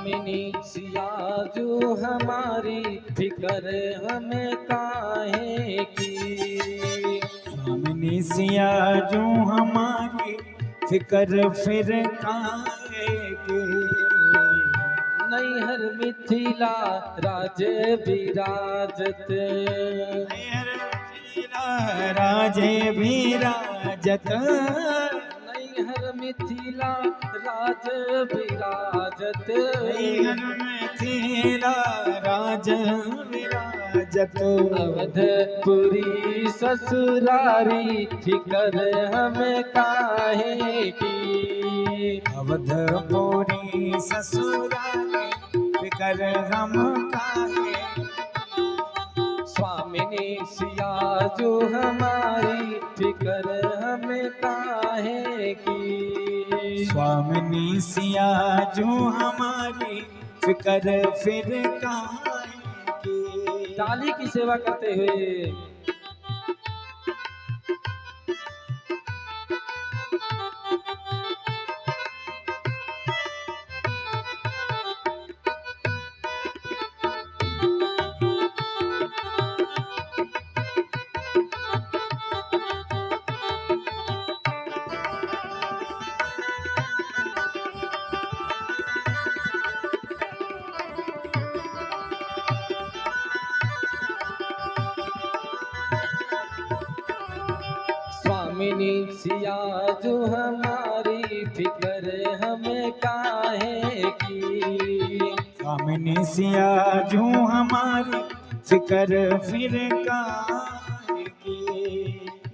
स्वामिनी सिया जो हमारी फिक्र हमें काहे की। स्वामिनी सिया जो हमारी फिक्र फिर काहे की। नैहर मिथिला राजे विराजत, नैहर मिथिला राजे विराजत, नैहर मिथिला राज विराजत, नैहर मिथिला राज विराजत। अवधपुरी ससुरारी फिक्र हमें काहे की। अवधपुरी ससुरारी फिक्र हम काहे। स्वामिनी सिया जो हमारी फिक्र हमें काहे की। स्वामिनी सिया जो हमारी फिक्र फिर काहे की। ताली की सेवा करते हुए स्वामिनी सिया जो हमारी फिक्र हमें काहे की। स्वामिनी सिया जो हमारी फिक्र फिर काहे की।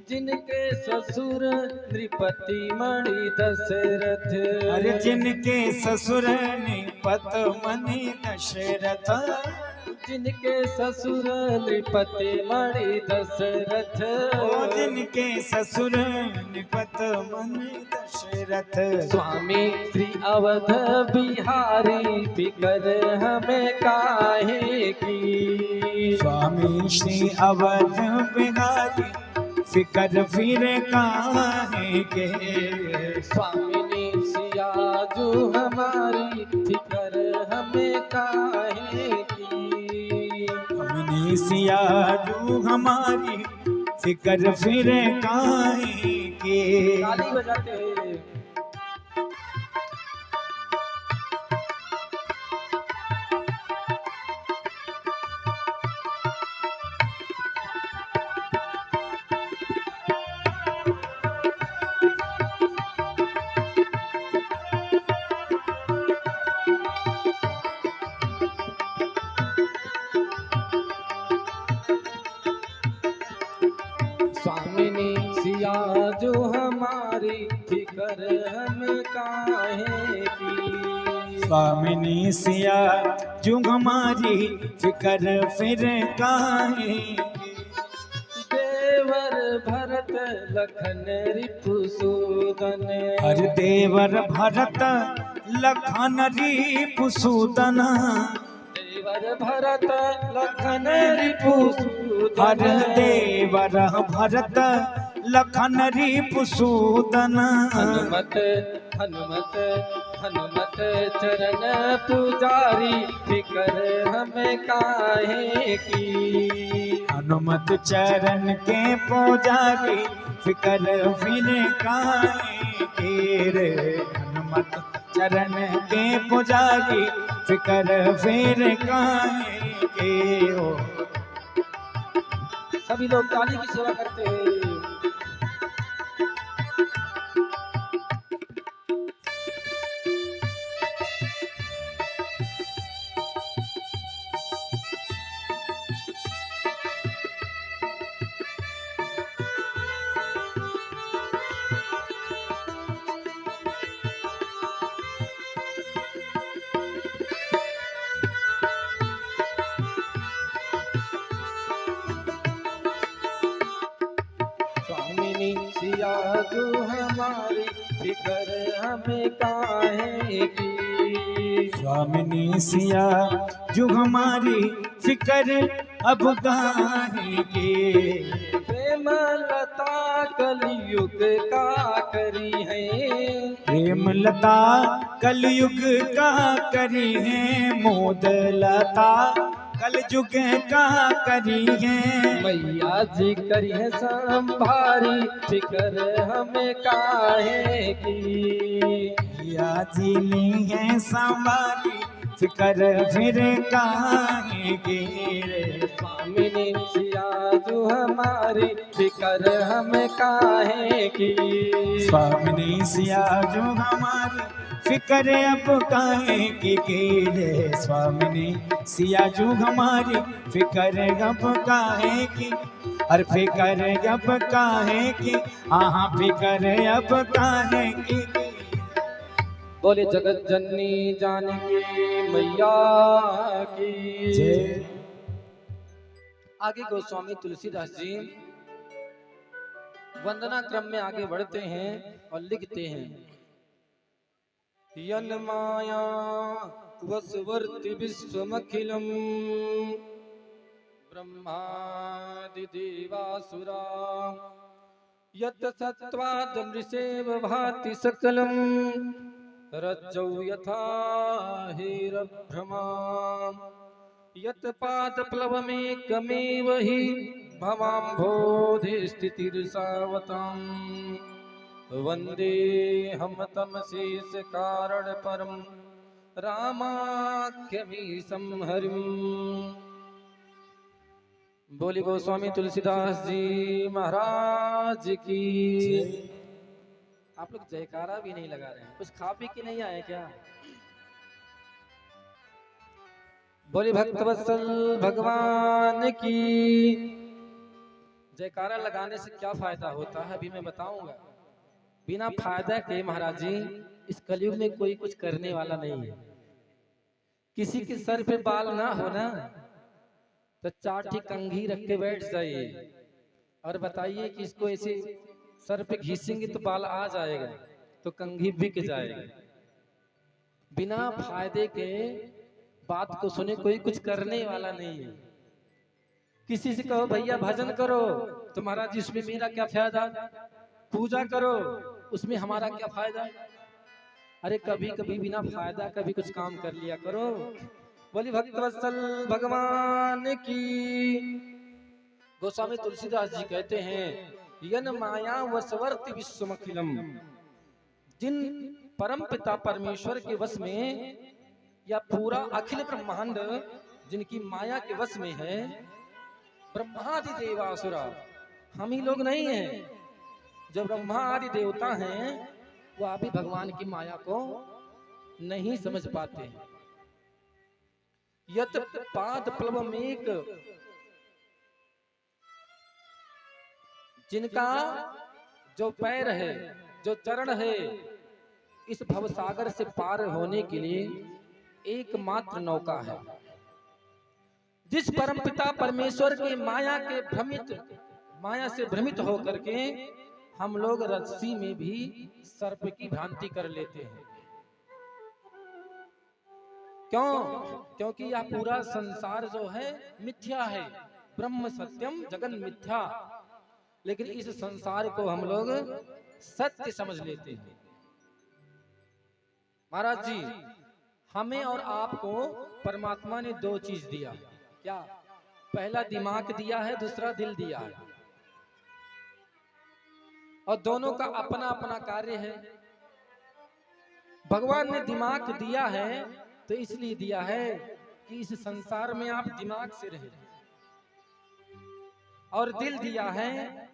जिनके ससुर नृपति मणि दशरथ, अरे जिनके ससुर नृपत मणि दशरथ, जिनके ससुर नृपति मणि दशरथ, जिनके ससुर नृपत मणि दशरथ। स्वामी श्री अवध बिहारी फिक्र हमें काहे की। स्वामी श्री अवध बिहारी फिक्र फिर काहे के। स्वामिनी सिया जो हमारी फिक्र हमें काहे की। स्वामिनी सिया जो हमारी फिक्र फिर काहे के। ताली बजाते हैं। स्वामिनी सिया जो हमारी फिक्र हमें काहे की। स्वामिनी सिया जो हमारी फिक्र फिर काहे की। देवर भरत लखन रिपुसूदन, हर देवर भरत लखन रिपुसूदन, देवर भरत लखन रिपुसूदन, हर देवर भरत लखन रिपुसूदन। हनुमत हनुमत हनुमत चरण पुजारी फिक्र हमें काहे की। हनुमत चरण के पुजारी फिक्र फिर काहे के रे। हनुमत चरण के पुजारी फिक्र फिर काहे के हो। सभी लोग ताली की सेवा करते हैं। स्वामिनी सिया जो हमारी फिक्र हमें काहे की। स्वामिनी सिया जो हमारी फिक्र अब काहे के। प्रेम प्रेम लता कलयुग का करी है। प्रेम लता कलयुग का करी है, मोद लता कलयुग का करी है। मैया जी करी है संभारी, फिकर हमें काहे की। या जिली है संभारी, फिकर फिर काहे की रे। स्वामिनी सिया जो हमारी, फिकर हमें काहे की। स्वामिनी सिया जो हमारी, फिकर अब काहे की रे। स्वामिनी सिया जो हमारी, फिकर अब काहे की। और फिकर अब काहे की, हाँ फिकर अब काहे की। बोले जगत जननी जानकी मैया की जय। आगे गोस्वामी तुलसीदास जी वंदना क्रम में आगे बढ़ते हैं और लिखते हैं, यन माया वसवर्ति विश्वमखिलम ब्रह्मादि देवासुरा यत् सत्त्वाद् नृसेव भाति सकलम रज्जौ यथा हेरभ्रमा यत् पादप्लवमेकमेव हि भवाम्भोधि स्थितिर्सावताम् वन्देऽहं तमशेष कारण परम रामाख्यमीशं हरिम्। बोली गोस्वामी तुलसीदास जी महाराज की। आप लोग जयकारा भी नहीं लगा रहे हैं, कुछ खा पी के नहीं आए क्या? बोली भक्तवत्सल भगवान की। जयकारा लगाने से क्या फायदा होता है अभी मैं बताऊंगा। बिना फायदा के महाराज जी इस कलयुग में कोई कुछ करने वाला नहीं है। किसी के सर पे बाल ना हो ना तो 4 ठीक कंघी रख के बैठ जाइए और बताइए कि इसको ऐसे सर पे घिसेंगे तो बाल आ जाएगा, तो कंघी बिक जाएगा। बिना फायदे के बात को सुने कोई कुछ करने वाला नहीं है। किसी से कहो भैया भजन करो तो महाराज जी इसमें मेरा क्या फायदा, पूजा करो उसमें हमारा क्या फायदा। अरे कभी कभी बिना फायदा कभी कुछ काम कर लिया करो। बोली भक्तवत्सल भगवान की। गोस्वामी तुलसीदास जी कहते हैं, यन माया वसवर्ति विश्वमखिलम, जिन परम पिता परमेश्वर के वश में या पूरा अखिल ब्रह्मांड जिनकी माया के वश में है, ब्रह्मादि देवासुरा, हम ही लोग नहीं हैं, जो ब्रह्मा आदि देवता हैं वो अभी भगवान की माया को नहीं समझ पाते हैं। यत पाद प्लवमेक, जिनका जो पैर है, जो चरण है, इस भवसागर से पार होने के लिए एकमात्र नौका है। जिस परमपिता परमेश्वर के माया से भ्रमित होकर के हम लोग रस्सी में भी सर्प की भ्रांति कर लेते हैं। क्यों? क्योंकि यह पूरा संसार जो है मिथ्या है, ब्रह्म सत्यम जगन मिथ्या, लेकिन इस संसार को हम लोग सत्य समझ लेते हैं। महाराज जी हमें और आपको परमात्मा ने 2 चीज दिया। क्या? पहला दिमाग दिया है, दूसरा दिल दिया है, और दोनों का अपना अपना कार्य है। भगवान ने दिमाग दिया है तो इसलिए दिया है कि इस संसार में आप दिमाग से रहे, और दिल दिया है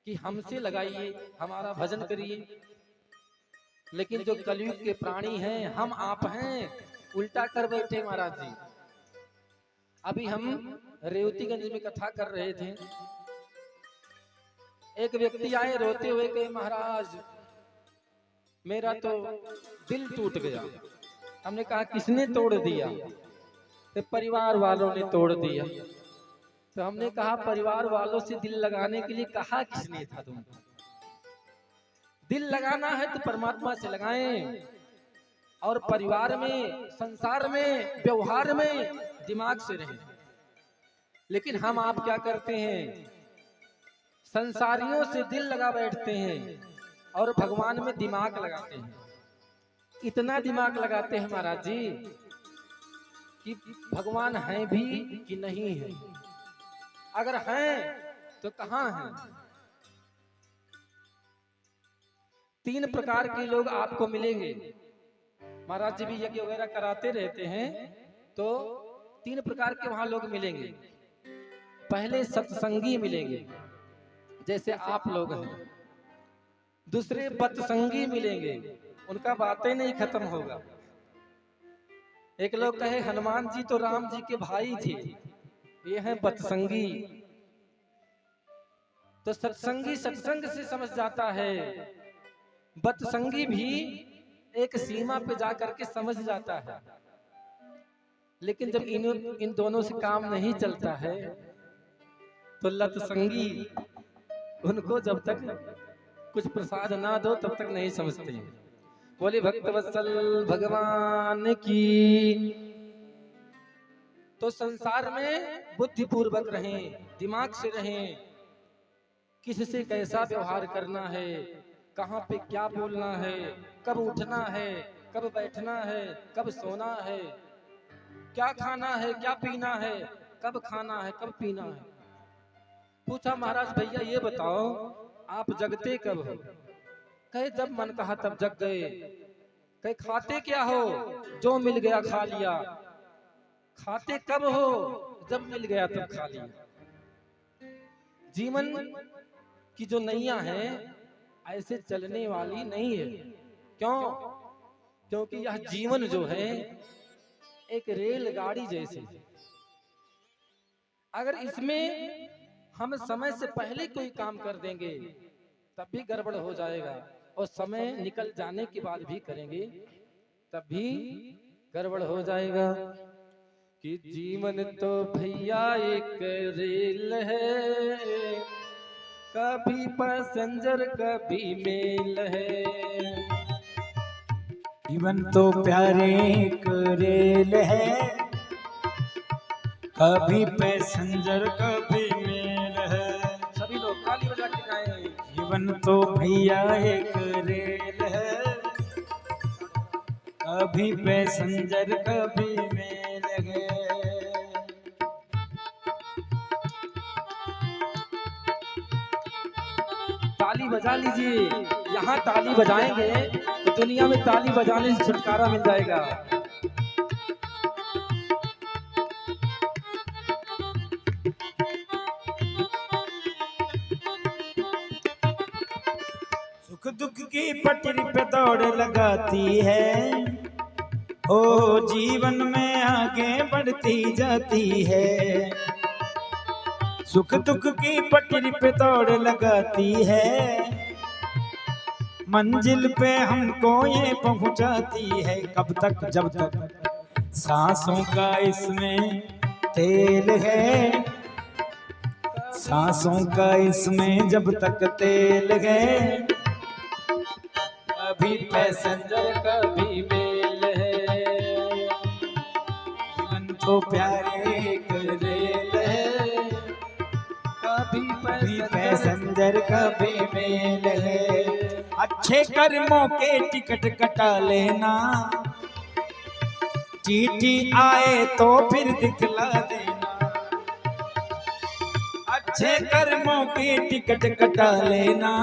कि हमसे लगाइए, हमारा भजन करिए। लेकिन जो कलयुग के प्राणी हैं, हम आप हैं, उल्टा कर बैठे महाराज जी। अभी हम रेवतीगंज में कथा कर रहे थे, एक व्यक्ति आए रोते हुए कहे, महाराज मेरा तो दिल टूट गया। हमने कहा किसने तोड़ दिया? तो परिवार वालों ने तोड़ दिया। तो हमने कहा परिवार वालों से दिल लगाने के लिए कहा किसने था तुमको? दिल लगाना है तो परमात्मा से लगाएं, और परिवार में, संसार में, व्यवहार में दिमाग से रहें। लेकिन हम आप क्या करते हैं? संसारियों से दिल लगा बैठते हैं और भगवान में दिमाग लगाते हैं। इतना दिमाग लगाते हैं महाराज जी कि भगवान हैं भी कि नहीं है, अगर हैं तो कहाँ हैं। 3 प्रकार के लोग आपको मिलेंगे। महाराज जी भी यज्ञ वगैरह कराते रहते हैं, तो 3 प्रकार के वहां लोग मिलेंगे। पहले सत्संगी मिलेंगे, जैसे आप लोग हैं। दूसरे बदसंगी मिलेंगे, उनका बातें नहीं खत्म होगा। एक लोग कहे हनुमान जी तो राम जी के भाई थे, ये हैं बदसंगी। तो सत्संगी सत्संग से समझ जाता है, बदसंगी भी एक सीमा पे जाकर के समझ जाता है। लेकिन जब इन दोनों से काम नहीं चलता है तो लतसंगी, उनको जब तक कुछ प्रसाद ना दो तब तक नहीं समझते। बोले भक्तवत्सल भगवान की। तो संसार में बुद्धिपूर्वक रहें, दिमाग से रहें, किससे कैसा व्यवहार करना है, कहाँ पे क्या बोलना है, कब उठना है, कब बैठना है, कब सोना है, क्या खाना है, क्या पीना है, कब खाना है, कब पीना है। पूछा महाराज भैया ये बताओ आप जगते कब हो? कहे जब मन कहा तब जग गए। कहे खाते क्या हो? जो मिल गया खा लिया। खाते कब हो? जब मिल गया तब खा लिया। जीवन की जो नैया है ऐसे चलने वाली नहीं है। क्यों? क्योंकि यह जीवन जो है एक रेलगाड़ी जैसे, अगर इसमें हम समय से पहले कोई काम कर देंगे तब भी गड़बड़ हो जाएगा, और समय निकल जाने के बाद भी करेंगे तब भी गड़बड़ हो जाएगा। कि जीवन तो भैया एक रेल है, कभी पैसेंजर कभी मेल है। जीवन तो प्यारे एक रेल है, कभी पैसेंजर कभी मेल है। सभी लोग ताली बजा के गाएं। जीवन तो भैया एक रेल है, कभी पैसेंजर कभी मेल है। ताली बजा लीजिए, यहाँ ताली बजाएंगे तो दुनिया में ताली बजाने से छुटकारा मिल जाएगा। सुख दुख की पटरी पे दौड़ लगाती है, ओ जीवन में आगे बढ़ती जाती है। सुख दुख की पटरी पे दौड़ लगाती है, मंजिल पे हमको ये पहुंचाती है। कब तक? जब तक सांसों का इसमें तेल है, सांसों का इसमें जब तक तेल है, कभी पैसेंजर कभी मेल है। जीवन तो प्यारे एक रेल है, कभी पैसेंजर कभी मेल है। अच्छे कर्मों के टिकट कटा लेना, चीटी आए तो फिर दिखला देना। अच्छे कर्मों के टिकट कटा लेना,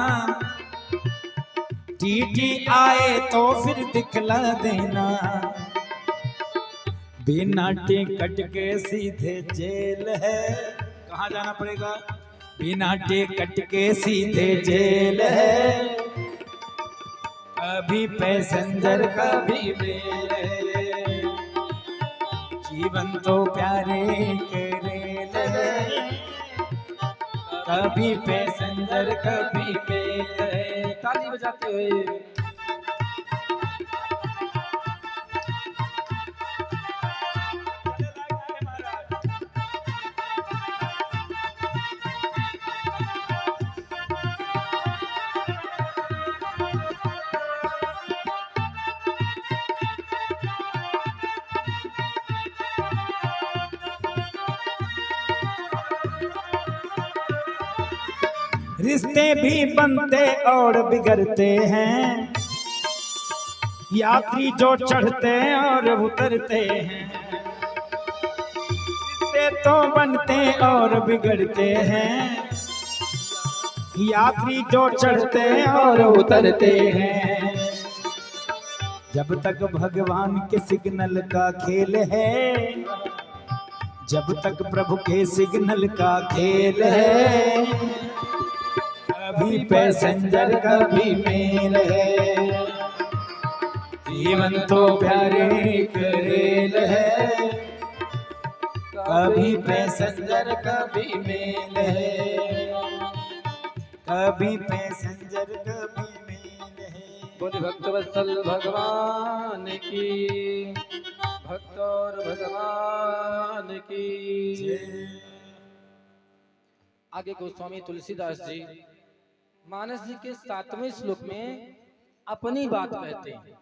टीटी आए तो फिर दिखला देना। बिना टिकट के सीधे जेल है। कहाँ जाना पड़ेगा? बिना टिकट के सीधे जेल है, कभी पैसेंजर कभी मेल है। जीवन तो प्यारे के रेल है, कभी पैसेंजर कभी मेल है। ताली बजाते हुए रिश्ते भी बनते और बिगड़ते हैं, यात्री जो चढ़ते और उतरते हैं। रिश्ते तो बनते और बिगड़ते हैं, यात्री जो चढ़ते और उतरते हैं। जब तक भगवान के सिग्नल का खेल है, जब तक प्रभु के सिग्नल का खेल है, कभी पैसेंजर कभी मेल है। जीवन तो प्यारे एक रेल है, कभी पैसेंजर कभी मेल है, कभी पैसेंजर कभी मेल है। बोले भक्तवत्सल भगवान की, भक्त और भगवान की। आगे गोस्वामी तुलसीदास जी मानस जी के 7वें श्लोक में अपनी बात कहते हैं।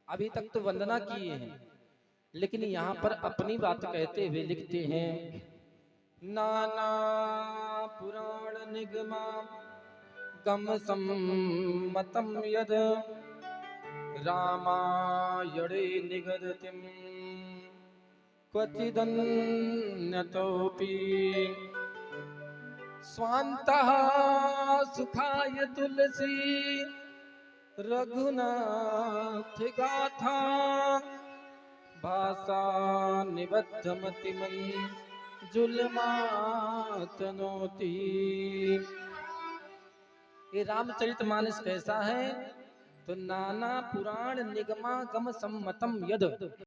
अभी तक तो वंदना किए हैं, लेकिन यहाँ पर अपनी बात कहते हुए लिखते हैं, नाना पुराण निगमा गम सम्मतम यद रामायणे निगदतिम क्वचिदन्यतोऽपि स्वान्तः सुखाय तुलसी रघुनाथ गाथा भाषा निबद्धमतिमन जुलमातनोति। ये रामचरितमानस कैसा है? तो नाना पुराण निगमा गम सम्मतम यद